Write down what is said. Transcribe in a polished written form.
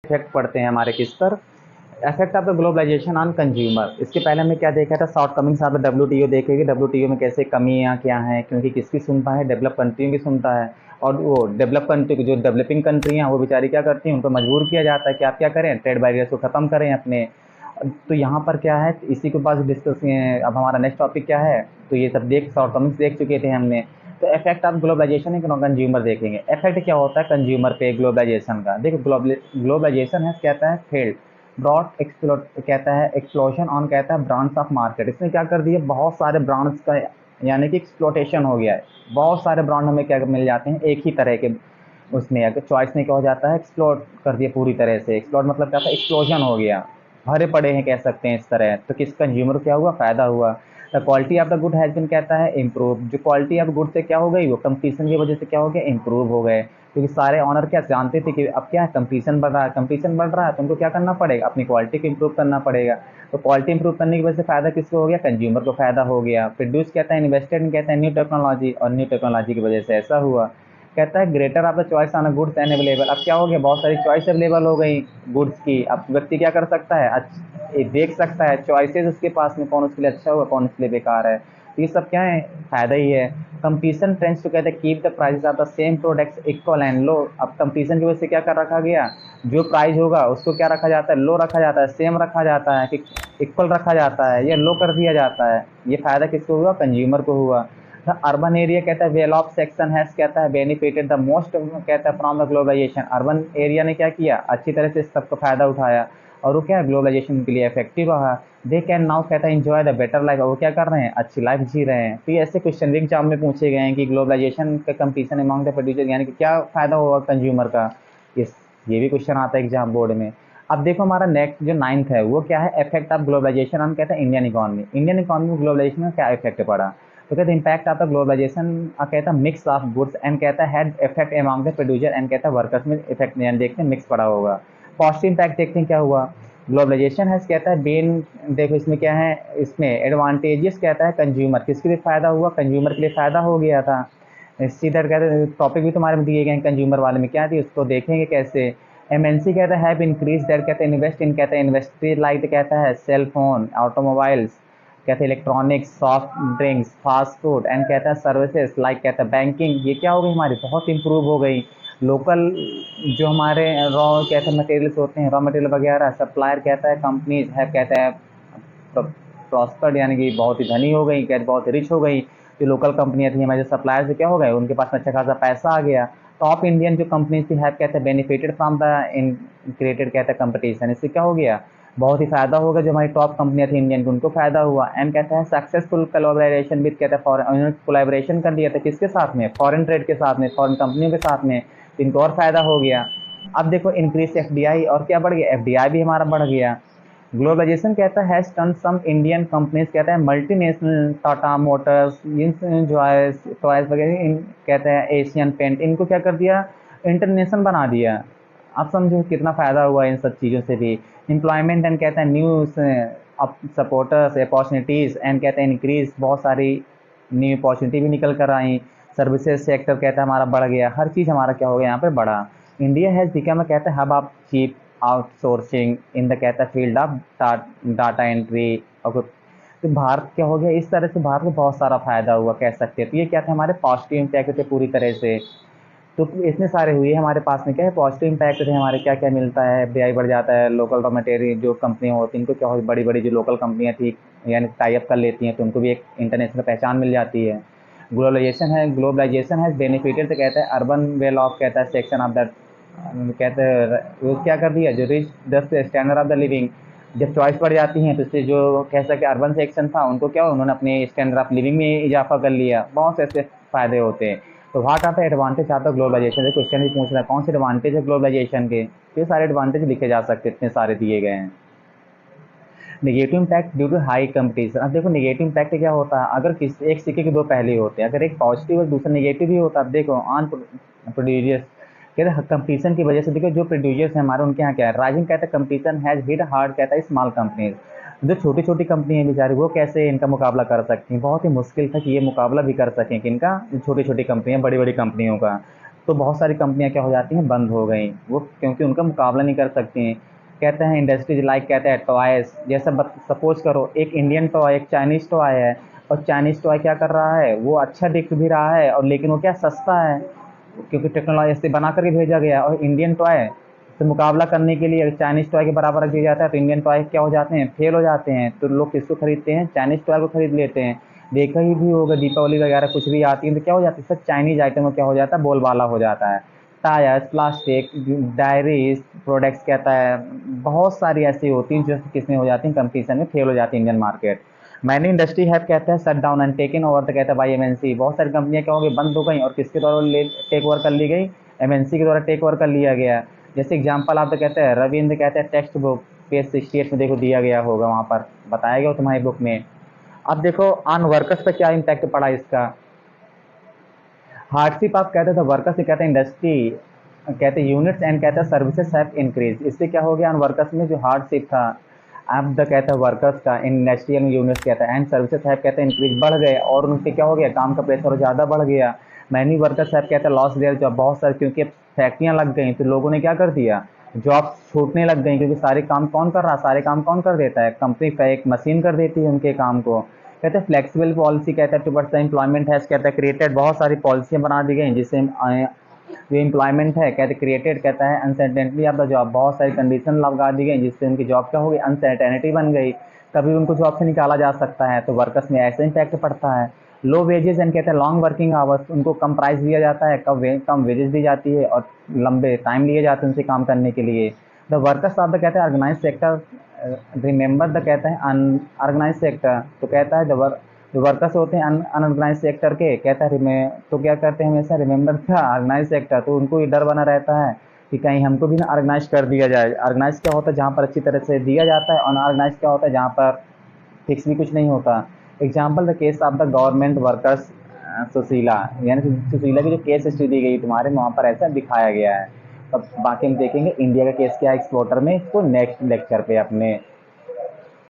Effect पड़ते हैं हमारे किस पर, effect of the globalisation on consumer. इसके पहले हमने क्या देखा था, shortcomings of the WTO देखेंगे, डब्ल्यूटीओ में कैसे कमियां क्या हैं, क्योंकि किसकी सुनता है, डेवलप कंट्रियों की सुनता है। और वो डेवलप कंट्री जो डेवलपिंग कंट्री हैं वो बेचारी क्या करती हैं, उनको मजबूर किया जाता है कि आप क्या करें, ट्रेड बैरियर्स को ख़त्म करें अपने। तो यहाँ पर क्या है, इसी के पास डिस्कस, अब हमारा नेक्स्ट टॉपिक क्या है, तो ये सब देख शॉर्ट कमिंग्स देख चुके थे हमने। तो इफेक्ट ऑफ ग्लोबलाइजेशन है कंज्यूमर देखेंगे। इफेक्ट क्या होता है कंज्यूमर पे ग्लोबलाइजेशन का, देखो ग्लोबलाइजेशन है कहता है फेल्ड ब्रॉड एक्सप्लोट, कहता है एक्सप्लोजन ऑन, कहता है ब्रांड्स ऑफ मार्केट। इसने क्या कर दिया, बहुत सारे ब्रांड्स का यानी कि एक्सप्लोटेशन हो गया है। बहुत सारे ब्रांड हमें क्या मिल जाते हैं एक ही तरह के, उसमें अगर चॉइस में क्या हो जाता है, एक्सप्लोर कर दिया पूरी तरह से। एक्सप्लोर मतलब क्या था, एक्सप्लोजन हो गया, भरे पड़े हैं कह सकते हैं इस तरह। तो किस कंज्यूमर को क्या हुआ, फायदा हुआ। The quality of the good has been, कहता है इम्प्रूव। जो क्वालिटी ऑफ गुड से क्या हो गई, वो कंपटीशन की वजह से क्या हो गया, इम्प्रूव हो गए। क्योंकि सारे ऑनर क्या जानते थे कि अब क्या है, कंपटीशन बढ़ रहा है, कंपटीशन बढ़ रहा है तो उनको क्या करना पड़ेगा, अपनी क्वालिटी को इम्प्रूव करना पड़ेगा। तो क्वालिटी इंप्रूव करने की वजह से फायदा किसको हो गया, कंज्यूमर को फायदा हो गया। प्रोड्यूस कहता है इन्वेस्टेड, कहता है न्यू टेक्नोलॉजी, और न्यू टेक्नोलॉजी की वजह से ऐसा हुआ। कहता है greater of the choice on goods and available. अब क्या हो गया, बहुत सारी चॉइस अवेलेबल हो गई गुड्स की। अब व्यक्ति क्या कर सकता है, ये देख सकता है चॉइसेस उसके पास में, कौन उसके लिए अच्छा हुआ, कौन उसके लिए बेकार है। तो ये सब क्या है, फायदा ही है। कंपटीशन ट्रेंड्स तो कहते हैं keep the prices of the same products equal and low. अब कंपटीशन की वजह से क्या कर रखा गया, जो प्राइस होगा उसको क्या रखा जाता है, लो रखा जाता है, सेम रखा जाता है, कि इक्वल रखा जाता है या लो कर दिया जाता है। ये फायदा किसको हुआ, कंज्यूमर को हुआ। अर्बन एरिया कहता है वेल ऑफ सेक्शन हैज, कहता है बेनिफिटेड द मोस्ट, कहता है from the globalisation. Urban area ने क्या किया, अच्छी तरह से सबको फायदा उठाया, और वो क्या है, ग्लोबलाइजेशन के लिए इफेक्टिव रहा। दे कैन नाउ, कहता है एंजॉय द बेटर लाइफ। वो क्या कर रहे हैं, अच्छी लाइफ जी रहे हैं। तो ये ऐसे क्वेश्चन भी एग्जाम में पूछे गए हैं कि ग्लोबलाइजेशन का कंपटीशन अमंग द प्रोड्यूसर, यानी कि क्या फायदा होगा कंज्यूमर का। इस ये भी क्वेश्चन आता है एग्जाम बोर्ड में। अब देखो हमारा नेक्स्ट जो 9th है वो क्या है, इफेक्ट ऑफ ग्लोबलाइजेशन हम, कहते हैं इंडियन इकोनॉमी। इंडियन इकोनॉमी में ग्लोबलाइजेशन का क्या इफेक्ट पड़ा, तो कहते हैं इम्पैक्ट ऑफ द ग्लोबलाइजेशन, कहता है मिक्स ऑफ गुड्स एंड, कहता है had effect among the producer and, कहता है वर्कर्स में इफेक्ट, यानी देखते हैं मिक्स पड़ा होगा। पॉजिटिव इम्पैक्ट देखते हैं क्या हुआ, ग्लोबलाइजेशन है कहता है बेन, देखो इसमें क्या है, इसमें एडवांटेजेस कहता है कंज्यूमर, किसके लिए फायदा हुआ, कंज्यूमर के लिए फायदा हो गया था। सीधर कहते हैं टॉपिक भी तुम्हारे में दिए गए हैं कंज्यूमर वाले में, क्या थी उसको देखेंगे कैसे। एमएनसी कहता है हैव इंक्रीज दैट, कहते हैं इन्वेस्ट इन, कहता है इंडस्ट्री लाइक, कहता है सेल फोन, ऑटोमोबाइल्स, कहते हैं electronics, soft drinks, fast food and, कहता है सर्विसेज लाइक, कहता है बैंकिंग, ये क्या हो गई हमारी, बहुत इंप्रूव हो गई। लोकल जो हमारे रॉ, कहते हैं मटेरियल्स होते हैं, रॉ मटेरियल वगैरह, सप्लायर कहता है कंपनीज है, कहता है प्रॉस्पर्ड, यानी कि बहुत ही धनी हो गई, कहते बहुत रिच हो गई। जो लोकल कंपनियां थी हमारे सप्लायर से क्या हो गए, उनके पास में अच्छा खासा पैसा आ गया। टॉप इंडियन जो कंपनीज थी है, कहते हैं benefited from the in created, कहता है कंपटीशन। इससे क्या हो गया, बहुत ही फायदा होगा। जो हमारी टॉप कंपनियां थी इंडियन की, उनको फायदा हुआ। एंड कहता है सक्सेसफुल कोलैबोरेशन विद, कहता है फॉरेन, कोलैबोरेशन कर दिया था किसके साथ में, फॉरेन ट्रेड के साथ में, फॉरेन कंपनियों के साथ में, तो इनको और फायदा हो गया। अब देखो इंक्रीज एफडीआई, और क्या बढ़ गया, एफडीआई भी हमारा बढ़ गया। ग्लोबलाइजेशन कहता है has turn some Indian companies, कहता है मल्टीनेशनल, टाटा मोटर्स, टॉयज वगैरह, इन कहते हैं एशियन पेंट, इनको क्या कर दिया, इंटरनेशनल बना दिया। आप समझो कितना फ़ायदा हुआ इन सब चीज़ों से भी। एम्प्लॉयमेंट एंड, कहता है news up supporters opportunities and, कहते हैं इंक्रीज, बहुत सारी न्यू अपॉर्चुनिटी भी निकल कर आई। सर्विसेज सेक्टर कहता है हमारा बढ़ गया, हर चीज़ हमारा क्या हो गया यहाँ पे बढ़ा। इंडिया हैज़ बिकम, कहता है hub of cheap outsourcing in the, कहता है फील्ड ऑफ डाटा एंट्री। और तो भारत क्या हो गया, इस तरह से भारत को बहुत सारा फायदा हुआ कह सकते हैं। तो ये क्या थे हमारे पॉजिटिव इम्पैक्ट थे पूरी तरह से। तो इतने सारे हुए हमारे पास में क्या है, पॉजिटिव इम्पैक्ट थे हमारे, क्या क्या मिलता है, एफडीआई बढ़ जाता है, लोकल रॉ मटेरियल जो कंपनियां होती हैं इनको क्या हो, बड़ी बड़ी जो लोकल कंपनियां थी यानी टाई अप कर लेती हैं, तो उनको भी एक इंटरनेशनल पहचान मिल जाती है। ग्लोबलाइजेशन है बेनिफिटेड, तो कहता है अर्बन वेल ऑफ, कहता है सेक्शन ऑफ द, कहते हैं वो क्या कर दिया, जो रिच दस स्टैंडर्ड ऑफ द लिविंग, जब चॉइस बढ़ जाती हैं तो इससे जो कह सके अर्बन सेक्शन था उनको क्या, उन्होंने अपने स्टैंडर्ड ऑफ लिविंग में इजाफा कर लिया। बहुत से ऐसे फायदे होते हैं। तो what are the advantage of the globalization, ये क्वेश्चन भी पूछ रहा है कौन से एडवांटेज है ग्लोबलाइजेशन के, तो ये सारे एडवांटेज लिखे जा सकते हैं, इतने सारे दिए गए हैं। Negative impact due to high competition. अब देखो नेगेटिव इम्पैक्ट क्या होता है, अगर किस एक सिक्के के दो पहले होते हैं, अगर एक पॉजिटिव और दूसरा नेगेटिव भी होता है। अब देखो ऑन प्रोड्यूसर्स, कहते हैं कंपटीशन की वजह से, देखो जो प्रोड्यूसर्स हैं हमारे उनके यहाँ क्या है, राइजिंग, कहता है कंपटीशन हैज हिट हार्ड, कहता है स्मॉल कंपनीज। जो छोटी छोटी कंपनी है बेचारी, वो कैसे इनका मुकाबला कर सकती हैं, बहुत ही मुश्किल था कि ये मुकाबला भी कर सकें, किनका, छोटी छोटी कंपनियां बड़ी बड़ी कंपनियों का। तो बहुत सारी कंपनियां क्या हो जाती हैं, बंद हो गई वो, क्योंकि उनका मुकाबला नहीं कर सकती हैं। कहते हैं इंडस्ट्रीज लाइक, कहते हैं टॉयज, जैसे सपोज करो एक इंडियन टॉय एक चाइनीज टॉय है, और चाइनीज टॉय क्या कर रहा है, वो अच्छा दिख भी रहा है और लेकिन वो क्या सस्ता है, क्योंकि टेक्नोलॉजी से बना करके भेजा गया। और इंडियन टॉय से मुकाबला करने के लिए अगर चाइनीज टॉय के बराबर रख दिया जाता है तो इंडियन टॉय क्या हो जाते हैं, फेल हो जाते हैं। तो लोग किसको खरीदते हैं, चाइनीज टॉय को खरीद लेते हैं। देखा ही भी होगा, दीपावली वगैरह कुछ भी आती है तो क्या हो जाती है, सब चाइनीज आइटम में क्या हो जाता है, बोलबाला हो जाता है। टायर्स, प्लास्टिक, डायरीज प्रोडक्ट्स, कहता है बहुत सारी ऐसी होती हैं जो किसमें हो जाती हैं, कंपटीशन में फेल हो जाती है Indian market. Many industry have, कहते हैं shut down and taken over, तो कहता है बाई एमएनसी, बहुत सारी कंपनियां क्या हो गई, बंद हो गई और किसके द्वारा टेक ओवर कर ली गई, एमएनसी के द्वारा टेक ओवर कर लिया गया। जैसे एग्जांपल आप तो कहते हैं रविंद्र, कहते हैं टेक्स्ट बुक पेज 68 में देखो दिया गया होगा, वहाँ पर बताया गया हो तुम्हारी बुक में। अब देखो ऑन वर्कर्स पे क्या इम्पैक्ट पड़ा इसका। हार्डशिप आप कहते थे वर्कर्स से, कहते हैं इंडस्ट्री, कहते हैं यूनिट्स एंड, कहते हैं सर्विसेज हैव इंक्रीज, इससे क्या हो गया ऑन वर्कर्स में जो हार्डशिप था, अब द कहता है वर्कर्स का इन इंडस्ट्रियल यूनिट्स, कहता है एंड सर्विसेज हैव, कहते हैं इंक्रीज, बढ़ गए और उनसे क्या हो गया, काम का प्रेशर ज़्यादा बढ़ गया। मैनी वर्कर्स हैव, कहते हैं लॉस देयर जॉब, बहुत सारे, क्योंकि अब फैक्ट्रियाँ लग गई तो लोगों ने क्या कर दिया, जॉब छूटने लग गई, क्योंकि सारे काम कौन कर रहा, सारे काम कौन कर देता है, कंपनी का एक मशीन कर देती है उनके काम को। कहते हैं फ्लेक्सिबल पॉलिसी, कहता है टुवर्ड्स द एम्प्लॉयमेंट हैज, कहता है क्रिएटेड, बहुत सारी पॉलिसियाँ बना दी गई जिससे जो एम्प्लॉयमेंट है, कहते क्रिएटेड, कहता है अनसर्टेनिटी ऑफ द जॉब, बहुत सारी कंडीशन लगा दी गई जिससे उनकी जॉब क्या हो गई, अनसर्टेनिटी बन गई, कभी उनको जॉब से निकाला जा सकता है। तो वर्कर्स में ऐसा इम्पैक्ट पड़ता है। लो वेजेस एंड, कहते हैं लॉन्ग वर्किंग आवर्स, उनको कम प्राइस दिया जाता है, कम वेजेस दी जाती है और लंबे टाइम लिए जाते हैं उनसे काम करने के लिए। द वर्कर्स ऑफ द, कहते हैं ऑर्गेनाइज सेक्टर, रिमेंबर द, कहते हैं अनऑर्गेनाइज सेक्टर, तो कहता है जो वर्कर्स होते हैं अनऑर्गेनाइज सेक्टर के, कहता है तो क्या करते हैं हमेशा, रिमेंबर था ऑर्गेनाइज सेक्टर, तो उनको ये डर बना रहता है कि कहीं हमको भी ना ऑर्गेनाइज कर दिया जाए। ऑर्गेनाइज क्या होता है, जहाँ पर अच्छी तरह से दिया जाता है, और अनऑर्गेनाइज क्या होता है, जहाँ पर फिक्स भी कुछ नहीं होता। Example the case of the government workers Sushila, यानी कि सुशीला की जो केस हिस्ट्री दी गई तुम्हारे वहाँ पर ऐसा दिखाया गया है। अब बाकी हम देखेंगे इंडिया का केस क्या है एक्सपोर्टर में, इसको नेक्स्ट लेक्चर पे अपने